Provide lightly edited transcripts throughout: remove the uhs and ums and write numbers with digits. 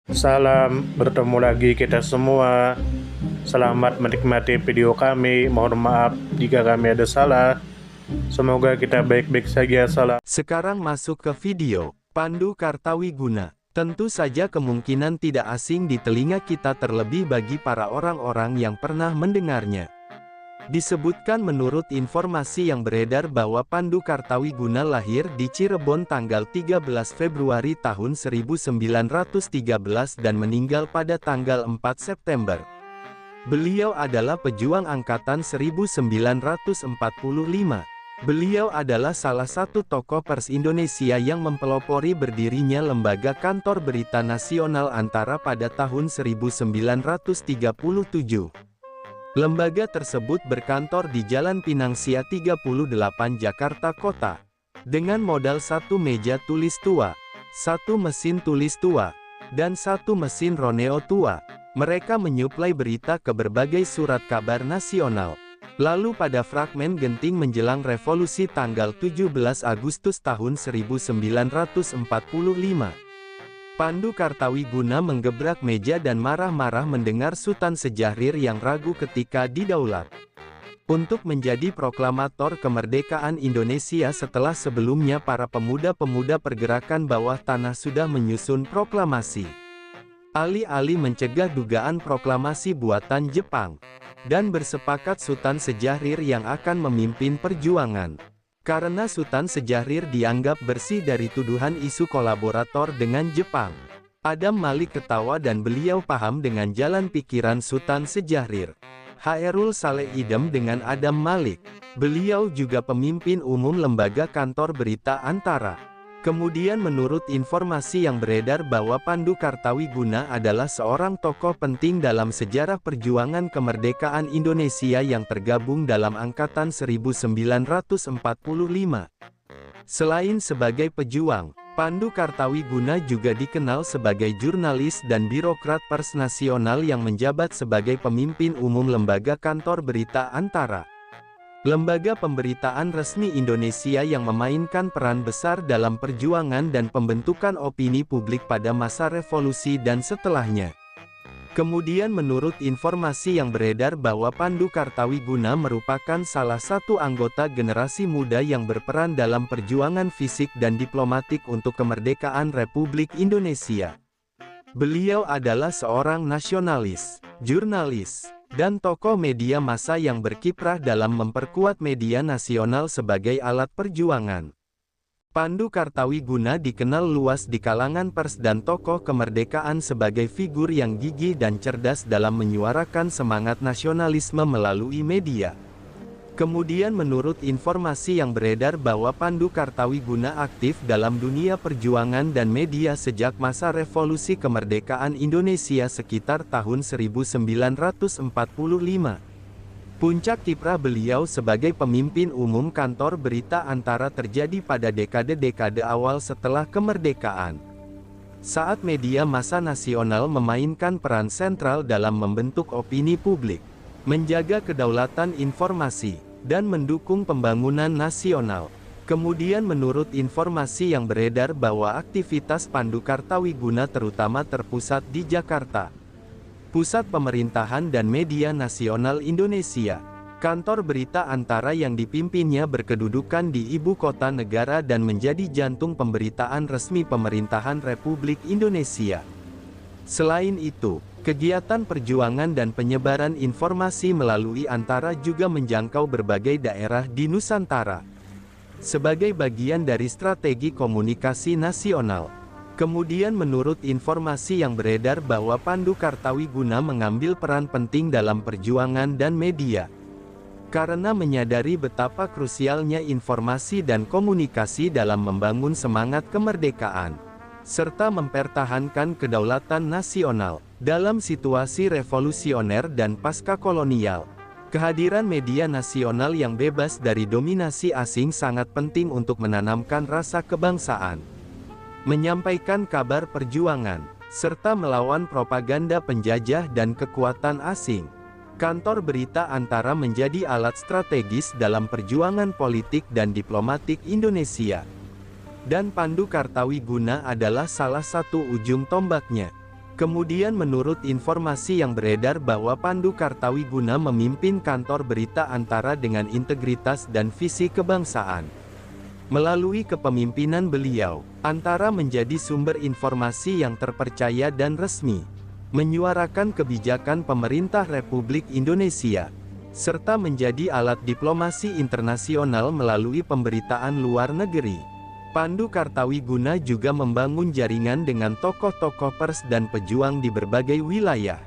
Salam, bertemu lagi kita semua. Selamat menikmati video kami. Mohon maaf jika kami ada salah. Semoga kita baik-baik saja. Salam. Sekarang masuk ke video. Pandu Kartawiguna. Tentu saja kemungkinan tidak asing di telinga kita, terlebih bagi para orang-orang yang pernah mendengarnya. Disebutkan menurut informasi yang beredar bahwa Pandu Kartawiguna lahir di Cirebon tanggal 13 Februari tahun 1913 dan meninggal pada tanggal 4 September. Beliau adalah pejuang angkatan 1945. Beliau adalah salah satu tokoh pers Indonesia yang mempelopori berdirinya Lembaga Kantor Berita Nasional Antara pada tahun 1937. Lembaga tersebut berkantor di Jalan Pinangsia 38 Jakarta Kota. Dengan modal satu meja tulis tua, satu mesin tulis tua, dan satu mesin Roneo tua, mereka menyuplai berita ke berbagai surat kabar nasional. Lalu pada fragmen genting menjelang revolusi tanggal 17 Agustus tahun 1945, Pandu Kartawiguna menggebrak meja dan marah-marah mendengar Sultan Sejahrir yang ragu ketika didaulat untuk menjadi proklamator kemerdekaan Indonesia setelah sebelumnya para pemuda-pemuda pergerakan bawah tanah sudah menyusun proklamasi. Alih-alih mencegah dugaan proklamasi buatan Jepang, dan bersepakat Sultan Sejahrir yang akan memimpin perjuangan. Karena Sultan Sejahrir dianggap bersih dari tuduhan isu kolaborator dengan Jepang. Adam Malik ketawa dan beliau paham dengan jalan pikiran Sultan Sejahrir. Hairul Saleh idem dengan Adam Malik. Beliau juga pemimpin umum Lembaga Kantor Berita Antara. Kemudian menurut informasi yang beredar bahwa Pandu Kartawiguna adalah seorang tokoh penting dalam sejarah perjuangan kemerdekaan Indonesia yang tergabung dalam Angkatan 1945. Selain sebagai pejuang, Pandu Kartawiguna juga dikenal sebagai jurnalis dan birokrat pers nasional yang menjabat sebagai pemimpin umum Lembaga Kantor Berita Antara. Lembaga pemberitaan resmi Indonesia yang memainkan peran besar dalam perjuangan dan pembentukan opini publik pada masa revolusi dan setelahnya. Kemudian menurut informasi yang beredar bahwa Pandu Kartawiguna merupakan salah satu anggota generasi muda yang berperan dalam perjuangan fisik dan diplomatik untuk kemerdekaan Republik Indonesia. Beliau adalah seorang nasionalis, jurnalis, dan tokoh media massa yang berkiprah dalam memperkuat media nasional sebagai alat perjuangan. Pandu Kartawiguna dikenal luas di kalangan pers dan tokoh kemerdekaan sebagai figur yang gigih dan cerdas dalam menyuarakan semangat nasionalisme melalui media. Kemudian menurut informasi yang beredar bahwa Pandu Kartawiguna aktif dalam dunia perjuangan dan media sejak masa revolusi kemerdekaan Indonesia sekitar tahun 1945. Puncak kiprah beliau sebagai pemimpin umum kantor berita antara terjadi pada dekade-dekade awal setelah kemerdekaan. Saat media massa nasional memainkan peran sentral dalam membentuk opini publik, menjaga kedaulatan informasi, dan mendukung pembangunan nasional. Kemudian menurut informasi yang beredar bahwa aktivitas Pandu Kartawiguna terutama terpusat di Jakarta, pusat pemerintahan dan media nasional Indonesia. Kantor berita antara yang dipimpinnya berkedudukan di ibu kota negara dan menjadi jantung pemberitaan resmi pemerintahan Republik Indonesia. Selain itu, kegiatan perjuangan dan penyebaran informasi melalui antara juga menjangkau berbagai daerah di Nusantara. Sebagai bagian dari strategi komunikasi nasional. Kemudian menurut informasi yang beredar bahwa Pandu Kartawiguna mengambil peran penting dalam perjuangan dan media. Karena menyadari betapa krusialnya informasi dan komunikasi dalam membangun semangat kemerdekaan, serta mempertahankan kedaulatan nasional. Dalam situasi revolusioner dan pasca-kolonial, kehadiran media nasional yang bebas dari dominasi asing sangat penting untuk menanamkan rasa kebangsaan, menyampaikan kabar perjuangan, serta melawan propaganda penjajah dan kekuatan asing. Kantor berita antara menjadi alat strategis dalam perjuangan politik dan diplomatik Indonesia. Dan Pandu Kartawiguna adalah salah satu ujung tombaknya. Kemudian menurut informasi yang beredar bahwa Pandu Kartawiguna memimpin kantor berita Antara dengan integritas dan visi kebangsaan. Melalui kepemimpinan beliau, Antara menjadi sumber informasi yang terpercaya dan resmi, menyuarakan kebijakan pemerintah Republik Indonesia, serta menjadi alat diplomasi internasional melalui pemberitaan luar negeri. Pandu Kartawiguna juga membangun jaringan dengan tokoh-tokoh pers dan pejuang di berbagai wilayah,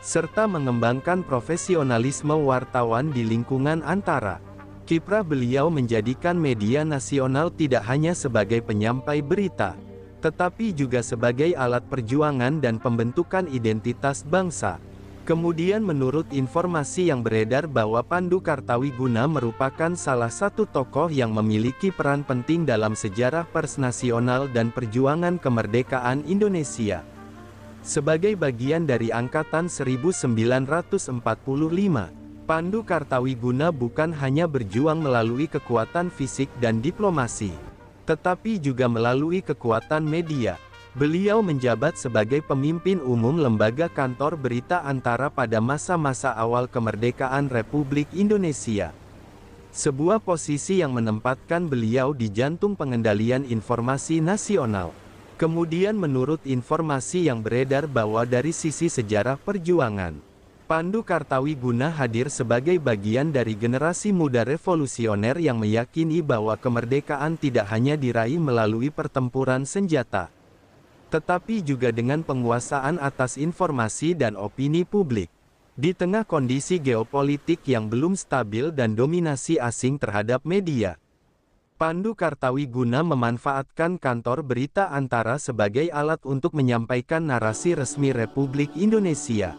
serta mengembangkan profesionalisme wartawan di lingkungan Antara. Kiprah beliau menjadikan media nasional tidak hanya sebagai penyampai berita, tetapi juga sebagai alat perjuangan dan pembentukan identitas bangsa. Kemudian menurut informasi yang beredar bahwa Pandu Kartawiguna merupakan salah satu tokoh yang memiliki peran penting dalam sejarah pers nasional dan perjuangan kemerdekaan Indonesia. Sebagai bagian dari Angkatan 1945, Pandu Kartawiguna bukan hanya berjuang melalui kekuatan fisik dan diplomasi, tetapi juga melalui kekuatan media. Beliau menjabat sebagai pemimpin umum lembaga kantor berita Antara pada masa-masa awal kemerdekaan Republik Indonesia. Sebuah posisi yang menempatkan beliau di jantung pengendalian informasi nasional. Kemudian menurut informasi yang beredar bahwa dari sisi sejarah perjuangan, Pandu Kartawiguna hadir sebagai bagian dari generasi muda revolusioner yang meyakini bahwa kemerdekaan tidak hanya diraih melalui pertempuran senjata, tetapi juga dengan penguasaan atas informasi dan opini publik. Di tengah kondisi geopolitik yang belum stabil dan dominasi asing terhadap media, Pandu Kartawiguna memanfaatkan kantor berita Antara sebagai alat untuk menyampaikan narasi resmi Republik Indonesia,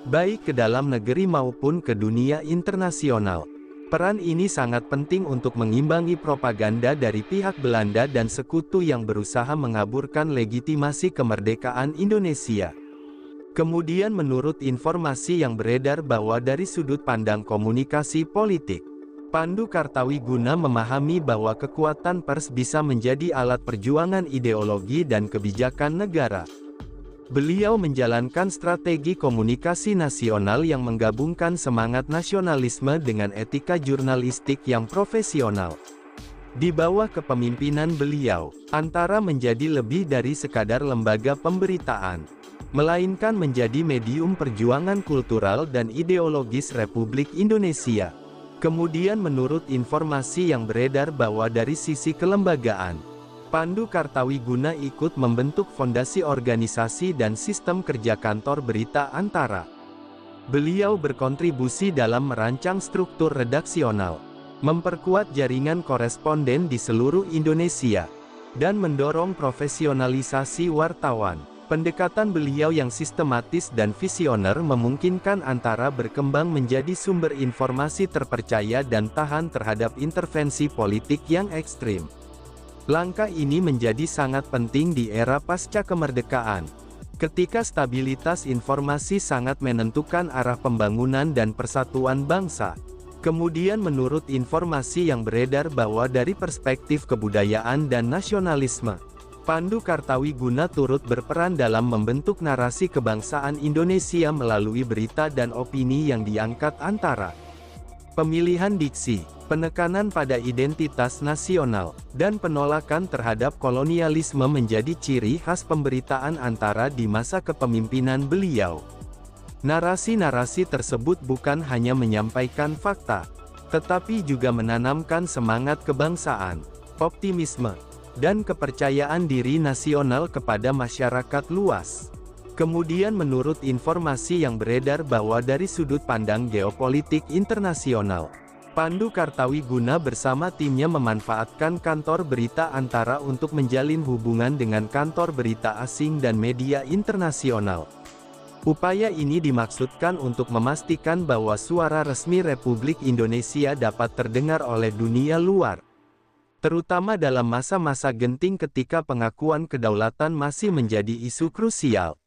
baik ke dalam negeri maupun ke dunia internasional. Peran ini sangat penting untuk mengimbangi propaganda dari pihak Belanda dan sekutu yang berusaha mengaburkan legitimasi kemerdekaan Indonesia. Kemudian menurut informasi yang beredar bahwa dari sudut pandang komunikasi politik, Pandu Kartawiguna memahami bahwa kekuatan pers bisa menjadi alat perjuangan ideologi dan kebijakan negara. Beliau menjalankan strategi komunikasi nasional yang menggabungkan semangat nasionalisme dengan etika jurnalistik yang profesional. Di bawah kepemimpinan beliau, Antara menjadi lebih dari sekadar lembaga pemberitaan, melainkan menjadi medium perjuangan kultural dan ideologis Republik Indonesia. Kemudian menurut informasi yang beredar bahwa dari sisi kelembagaan, Pandu Kartawiguna ikut membentuk fondasi organisasi dan sistem kerja kantor berita Antara. Beliau berkontribusi dalam merancang struktur redaksional, memperkuat jaringan koresponden di seluruh Indonesia, dan mendorong profesionalisasi wartawan. Pendekatan beliau yang sistematis dan visioner memungkinkan Antara berkembang menjadi sumber informasi terpercaya dan tahan terhadap intervensi politik yang ekstrim. Langkah ini menjadi sangat penting di era pasca kemerdekaan, ketika stabilitas informasi sangat menentukan arah pembangunan dan persatuan bangsa. Kemudian menurut informasi yang beredar bahwa dari perspektif kebudayaan dan nasionalisme, Pandu Kartawiguna turut berperan dalam membentuk narasi kebangsaan Indonesia melalui berita dan opini yang diangkat Antara. Pemilihan diksi, penekanan pada identitas nasional, dan penolakan terhadap kolonialisme menjadi ciri khas pemberitaan Antara di masa kepemimpinan beliau. Narasi-narasi tersebut bukan hanya menyampaikan fakta, tetapi juga menanamkan semangat kebangsaan, optimisme, dan kepercayaan diri nasional kepada masyarakat luas. Kemudian menurut informasi yang beredar bahwa dari sudut pandang geopolitik internasional, Pandu Kartawiguna bersama timnya memanfaatkan kantor berita Antara untuk menjalin hubungan dengan kantor berita asing dan media internasional. Upaya ini dimaksudkan untuk memastikan bahwa suara resmi Republik Indonesia dapat terdengar oleh dunia luar, terutama dalam masa-masa genting ketika pengakuan kedaulatan masih menjadi isu krusial.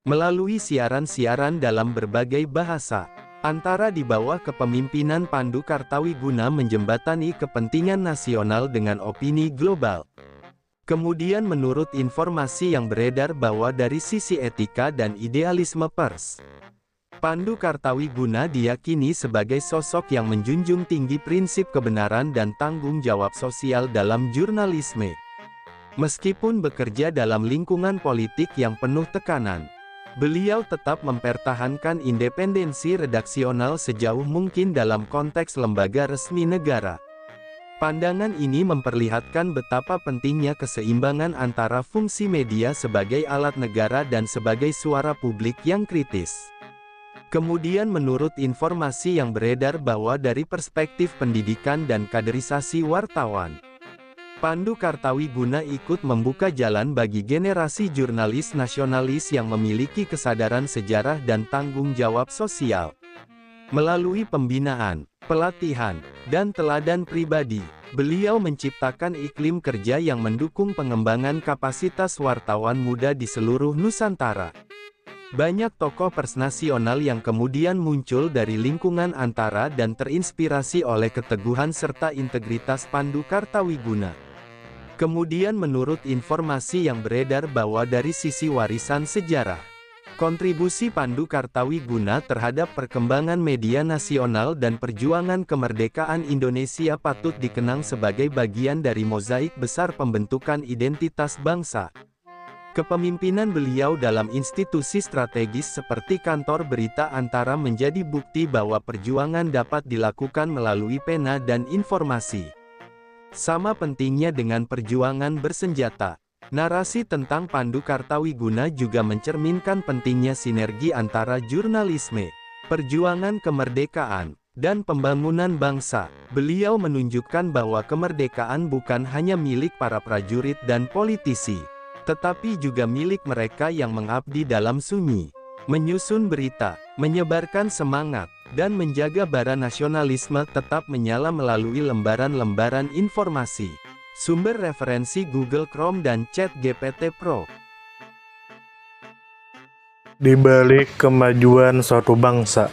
Melalui siaran-siaran dalam berbagai bahasa, Antara di bawah kepemimpinan Pandu Kartawiguna menjembatani kepentingan nasional dengan opini global. Kemudian menurut informasi yang beredar bahwa dari sisi etika dan idealisme pers, Pandu Kartawiguna diyakini sebagai sosok yang menjunjung tinggi prinsip kebenaran dan tanggung jawab sosial dalam jurnalisme. Meskipun bekerja dalam lingkungan politik yang penuh tekanan, beliau tetap mempertahankan independensi redaksional sejauh mungkin dalam konteks lembaga resmi negara. Pandangan ini memperlihatkan betapa pentingnya keseimbangan antara fungsi media sebagai alat negara dan sebagai suara publik yang kritis. Kemudian menurut informasi yang beredar bahwa dari perspektif pendidikan dan kaderisasi wartawan, Pandu Kartawiguna ikut membuka jalan bagi generasi jurnalis nasionalis yang memiliki kesadaran sejarah dan tanggung jawab sosial. Melalui pembinaan, pelatihan, dan teladan pribadi, beliau menciptakan iklim kerja yang mendukung pengembangan kapasitas wartawan muda di seluruh Nusantara. Banyak tokoh pers nasional yang kemudian muncul dari lingkungan antara dan terinspirasi oleh keteguhan serta integritas Pandu Kartawiguna. Kemudian menurut informasi yang beredar bahwa dari sisi warisan sejarah, kontribusi Pandu Kartawiguna terhadap perkembangan media nasional dan perjuangan kemerdekaan Indonesia patut dikenang sebagai bagian dari mozaik besar pembentukan identitas bangsa. Kepemimpinan beliau dalam institusi strategis seperti kantor berita antara menjadi bukti bahwa perjuangan dapat dilakukan melalui pena dan informasi. Sama pentingnya dengan perjuangan bersenjata. Narasi tentang Pandu Kartawiguna juga mencerminkan pentingnya sinergi antara jurnalisme, perjuangan kemerdekaan, dan pembangunan bangsa. Beliau menunjukkan bahwa kemerdekaan bukan hanya milik para prajurit dan politisi, tetapi juga milik mereka yang mengabdi dalam sunyi, menyusun berita, menyebarkan semangat, dan menjaga bara nasionalisme tetap menyala melalui lembaran-lembaran informasi. Sumber referensi Google Chrome dan ChatGPT Pro. Di balik kemajuan suatu bangsa,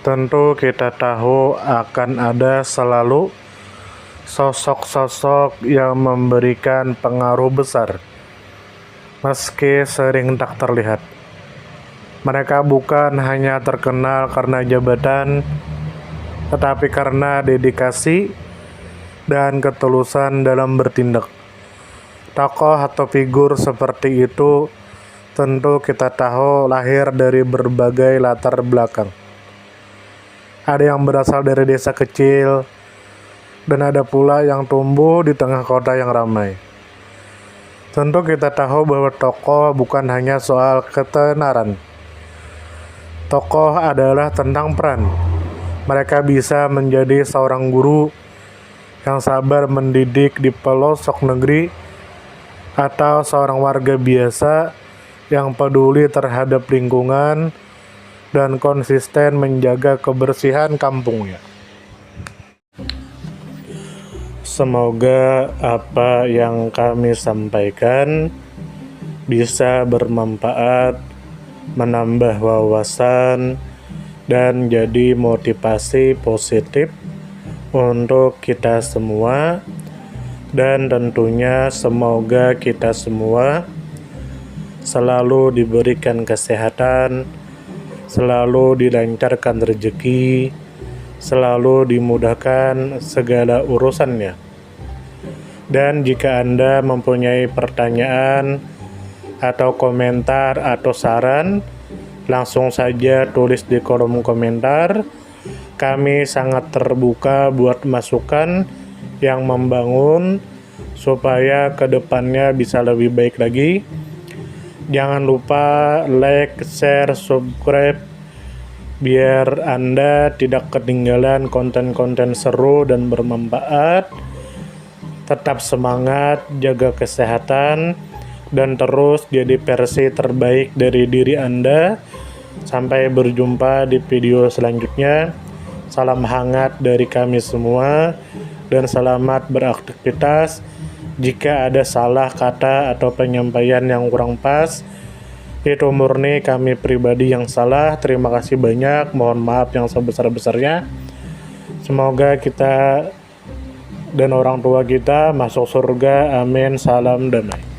tentu kita tahu akan ada selalu sosok-sosok yang memberikan pengaruh besar, meski sering tak terlihat. Mereka bukan hanya terkenal karena jabatan, tetapi karena dedikasi dan ketulusan dalam bertindak. Tokoh atau figur seperti itu tentu kita tahu lahir dari berbagai latar belakang. Ada yang berasal dari desa kecil, dan ada pula yang tumbuh di tengah kota yang ramai. Tentu kita tahu bahwa tokoh bukan hanya soal ketenaran. Tokoh adalah tentang peran. Mereka bisa menjadi seorang guru yang sabar mendidik di pelosok negeri, atau seorang warga biasa yang peduli terhadap lingkungan dan konsisten menjaga kebersihan kampungnya. Semoga apa yang kami sampaikan bisa bermanfaat, menambah wawasan, dan jadi motivasi positif untuk kita semua, dan tentunya semoga kita semua selalu diberikan kesehatan, selalu dilancarkan rezeki, selalu dimudahkan segala urusannya. Dan jika Anda mempunyai pertanyaan atau komentar atau saran, langsung saja tulis di kolom komentar. Kami sangat terbuka buat masukan yang membangun supaya kedepannya bisa lebih baik lagi. Jangan lupa like, share, subscribe biar Anda tidak ketinggalan konten-konten seru dan bermanfaat. Tetap semangat, jaga kesehatan, dan terus jadi versi terbaik dari diri Anda. Sampai berjumpa di video selanjutnya. Salam hangat dari kami semua, dan selamat beraktivitas. Jika ada salah kata atau penyampaian yang kurang pas, itu murni kami pribadi yang salah. Terima kasih banyak, mohon maaf yang sebesar-besarnya. Semoga kita dan orang tua kita masuk surga. Amin. Salam damai.